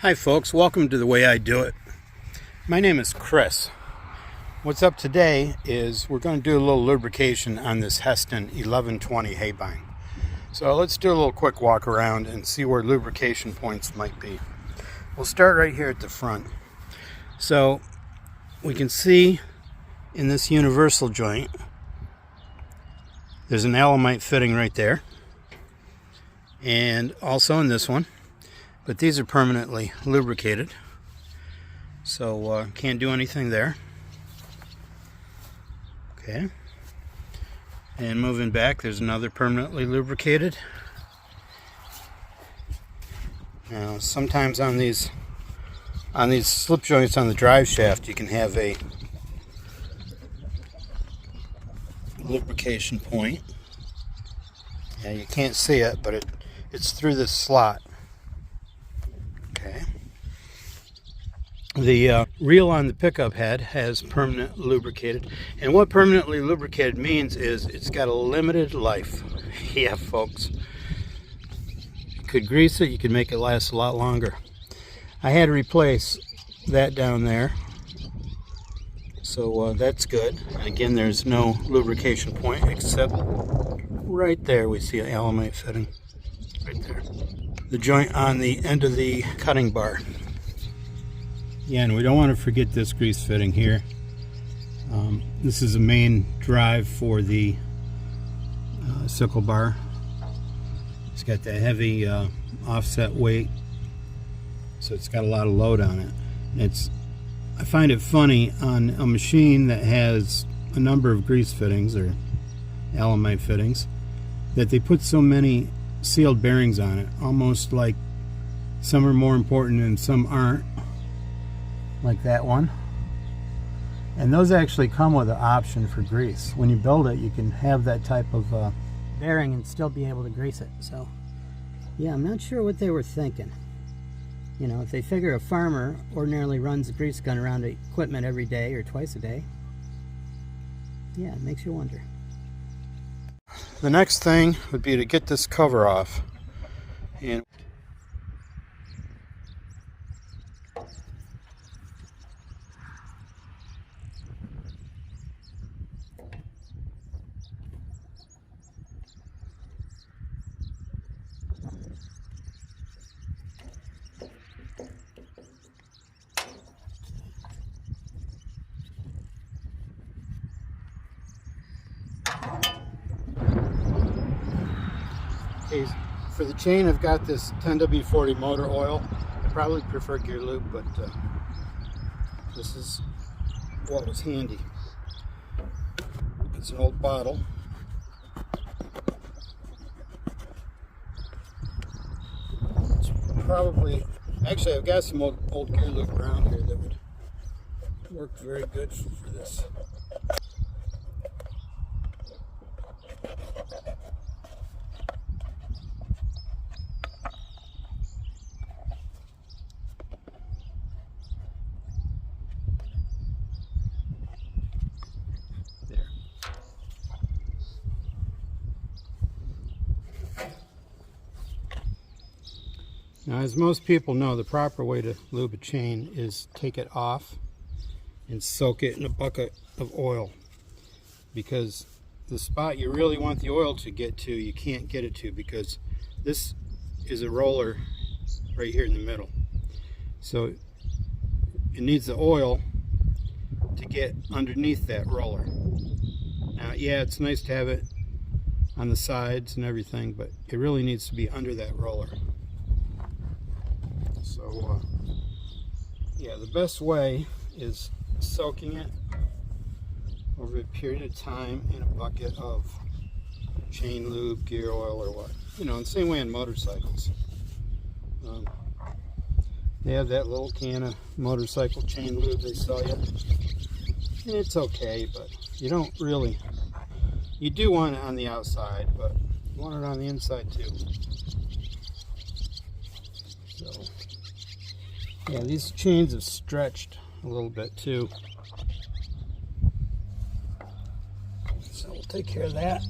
Hi folks, welcome to The Way I Do It. My name is Chris. What's up today is we're going to do a little lubrication on this Hesston 1120 Haybine. So let's do a little quick walk around and see where lubrication points might be. We'll start right here at the front. So we can see in this universal joint there's an Alemite fitting right there, and also in this one. But these are permanently lubricated, so can't do anything there. Okay. And moving back, there's another permanently lubricated. Now, sometimes on these slip joints on the drive shaft, you can have a lubrication point. Yeah, you can't see it, but it's through this slot. Okay. The reel on the pickup head has permanent lubricated, and what permanently lubricated means is it's got a limited life. Yeah, folks. You could grease it, you could make it last a lot longer. I had to replace that down there, so that's good. And again, there's no lubrication point except right there. We see an Alemite fitting right there. The joint on the end of the cutting bar. Yeah, and we don't want to forget this grease fitting here. This is the main drive for the sickle bar. It's got that heavy offset weight, so it's got a lot of load on it. I find it funny on a machine that has a number of grease fittings or Alemite fittings that they put so many sealed bearings on it, almost like some are more important and some aren't, like that one. And those actually come with an option for grease. When you build it, you can have that type of bearing and still be able to grease it. So yeah, I'm not sure what they were thinking. You know, if they figure a farmer ordinarily runs a grease gun around the equipment every day or twice a day, yeah, it makes you wonder. The next thing would be to get this cover off. And for the chain, I've got this 10W40 motor oil. I probably prefer gear lube, but this is what was handy. It's an old bottle. It's probably, actually I've got some old gear lube around here that would work very good for this. Now, as most people know, the proper way to lube a chain is take it off and soak it in a bucket of oil, because the spot you really want the oil to get to, you can't get it to, because this is a roller right here in the middle. So it needs the oil to get underneath that roller. Now, yeah, it's nice to have it on the sides and everything, but it really needs to be under that roller. So, yeah, the best way is soaking it over a period of time in a bucket of chain lube, gear oil, or what. You know, the same way on motorcycles. They have that little can of motorcycle chain lube they sell you. And it's okay, but you don't really, you do want it on the outside, but you want it on the inside too. So, yeah, these chains have stretched a little bit too. So we'll take care of that.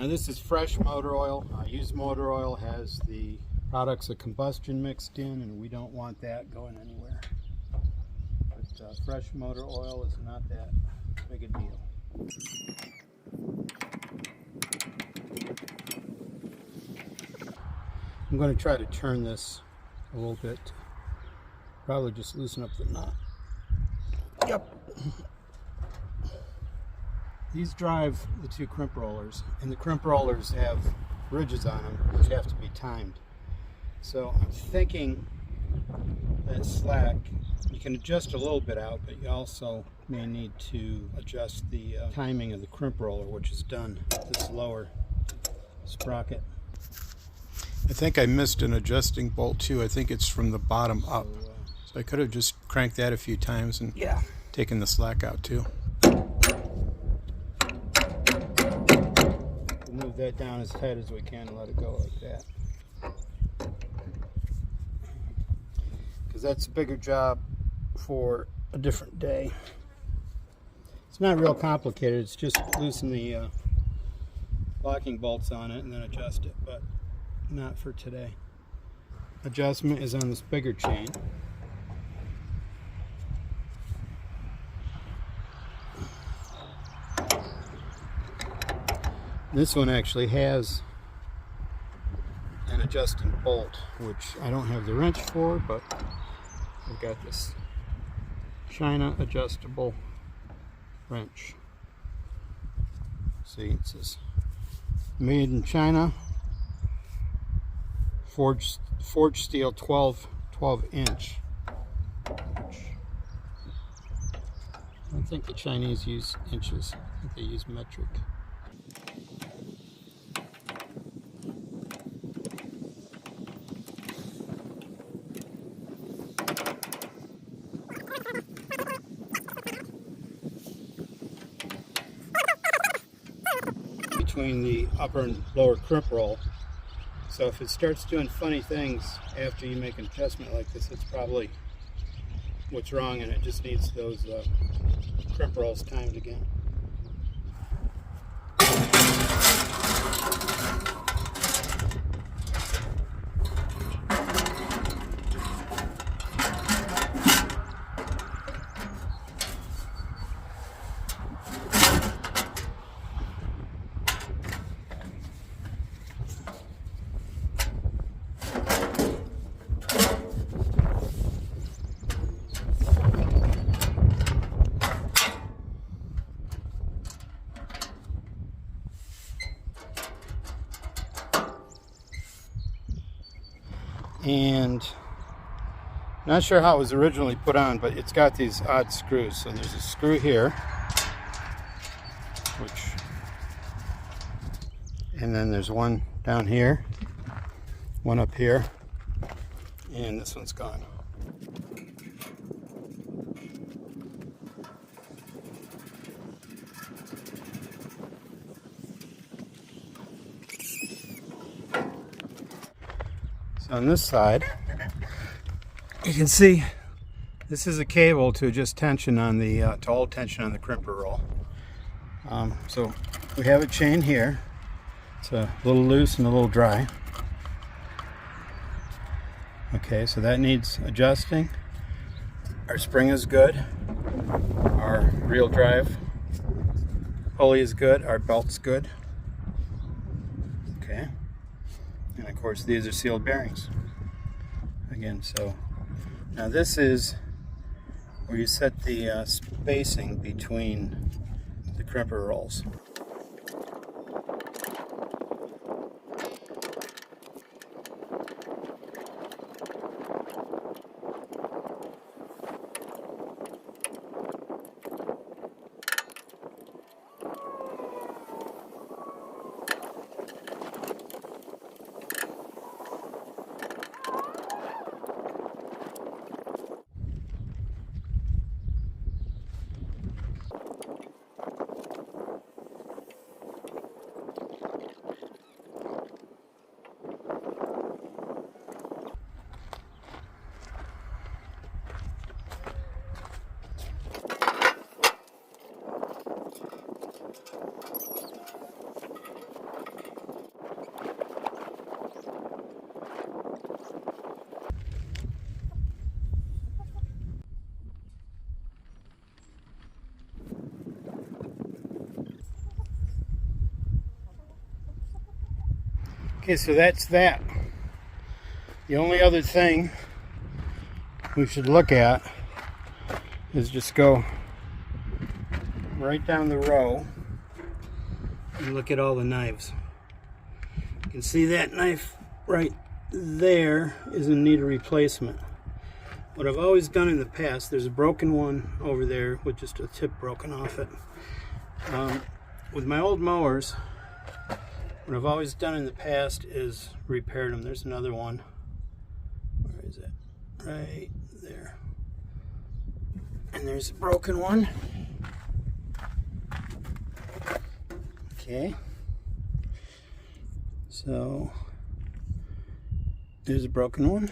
Now this is fresh motor oil. Used motor oil has the products of combustion mixed in, and we don't want that going anywhere. But fresh motor oil is not that big a deal. I'm going to try to turn this a little bit. Probably just loosen up the knot. Yep. These drive the two crimp rollers, and the crimp rollers have ridges on them which have to be timed. So I'm thinking that slack, you can adjust a little bit out, but you also may need to adjust the timing of the crimp roller, which is done with this lower sprocket. I think I missed an adjusting bolt too. I think it's from the bottom up. So I could have just cranked that a few times and taken the slack out too. We'll move that down as tight as we can and let it go like that. Because that's a bigger job for a different day. It's not real complicated. It's just loosen the locking bolts on it and then adjust it, but not for today. Adjustment is on this bigger chain. This one actually has an adjusting bolt, which I don't have the wrench for, but I've got this China adjustable wrench. See, it says made in China, forged steel 12 inch. I don't think the Chinese use inches. I think they use metric. Between the upper and lower crimp roll. So if it starts doing funny things after you make an adjustment like this, it's probably what's wrong, and it just needs those crimp rolls timed again. And not sure how it was originally put on, but it's got these odd screws. So there's a screw here, and then there's one down here, one up here, and this one's gone. On this side, you can see this is a cable to adjust tension on the to hold tension on the crimper roll. So we have a chain here. It's a little loose and a little dry. Okay, so that needs adjusting. Our spring is good. Our reel drive pulley is good. Our belt's good. Okay. And of course these are sealed bearings again. So now this is where you set the spacing between the crimper rolls. Okay, so that's that. The only other thing we should look at is just go right down the row and look at all the knives. You can see that knife right there is in need of replacement. What I've always done in the past, there's a broken one over there with just a tip broken off it. With my old mowers, what I've always done in the past is repaired them. There's another one. Where is it? Right there. And there's a broken one. Okay. So there's a broken one.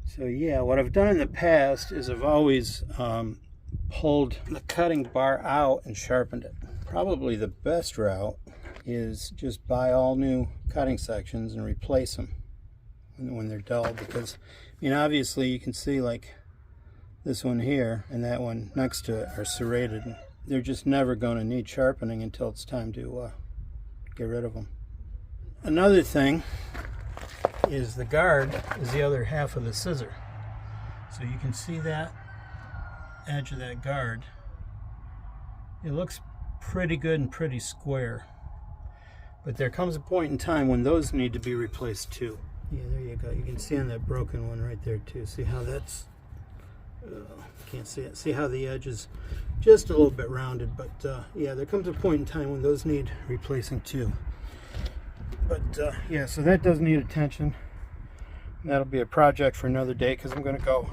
So yeah, what I've done in the past is I've always pulled the cutting bar out and sharpened it. Probably the best route is just buy all new cutting sections and replace them when they're dull, because I mean, obviously you can see like this one here and that one next to it are serrated. They're just never going to need sharpening until it's time to get rid of them. Another thing is the guard is the other half of the scissor. So you can see that edge of that guard. It looks pretty good and pretty square. But there comes a point in time when those need to be replaced too. Yeah, there you go. You can see on that broken one right there too. See how that's... can't see it. See how the edge is just a little bit rounded. But yeah, there comes a point in time when those need replacing too. But yeah, so that does need attention. That'll be a project for another day, because I'm going to go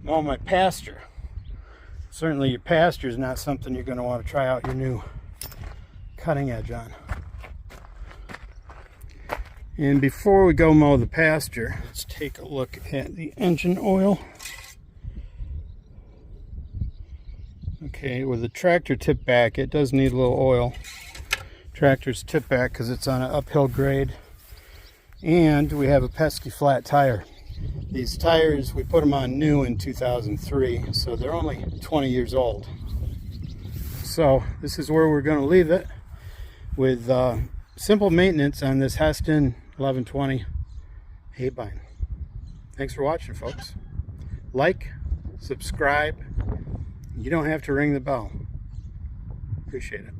mow my pasture. Certainly your pasture is not something you're going to want to try out your new cutting edge on. And before we go mow the pasture, let's take a look at the engine oil. Okay, with the tractor tip back, it does need a little oil. Tractor's tip back because it's on an uphill grade, and we have a pesky flat tire. These tires, we put them on new in 2003, so they're only 20 years old. So this is where we're going to leave it, with simple maintenance on this Hesston 1120 Haybine. Thanks for watching, folks. Like, subscribe. You don't have to ring the bell. Appreciate it.